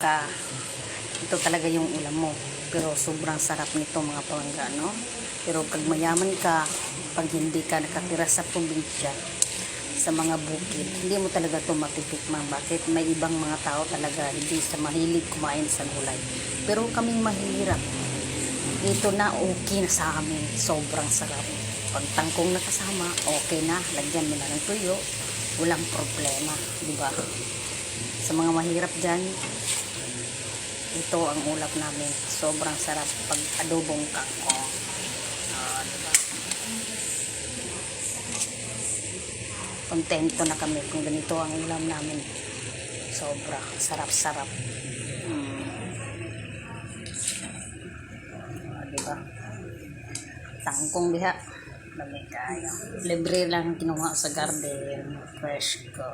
ka, ito talaga yung ulam mo. Pero sobrang sarap nito mga palangga, no? Pero pag mayaman ka, pag hindi ka nakatira sa probinsya, sa mga bukid, hindi mo talaga ito matitikman. Bakit? May ibang mga tao talaga hindi sa mahilig kumain sa gulay. Pero kaming mahirap, dito na okay na sa amin. Sobrang sarap. Pag tangkong nakasama, okay na. Lagyan mo na ng tuyo. Walang problema. Diba? Sa mga mahirap dyan, ito ang ulap namin. Sobrang sarap pag adobong kangkong. Diba? Kontento na kami kung ganito ang ulam namin. Sobra. Sarap-sarap. Diba? Tangkong diha. Dami kayo. Libre lang kinuha sa garden. Fresh ko.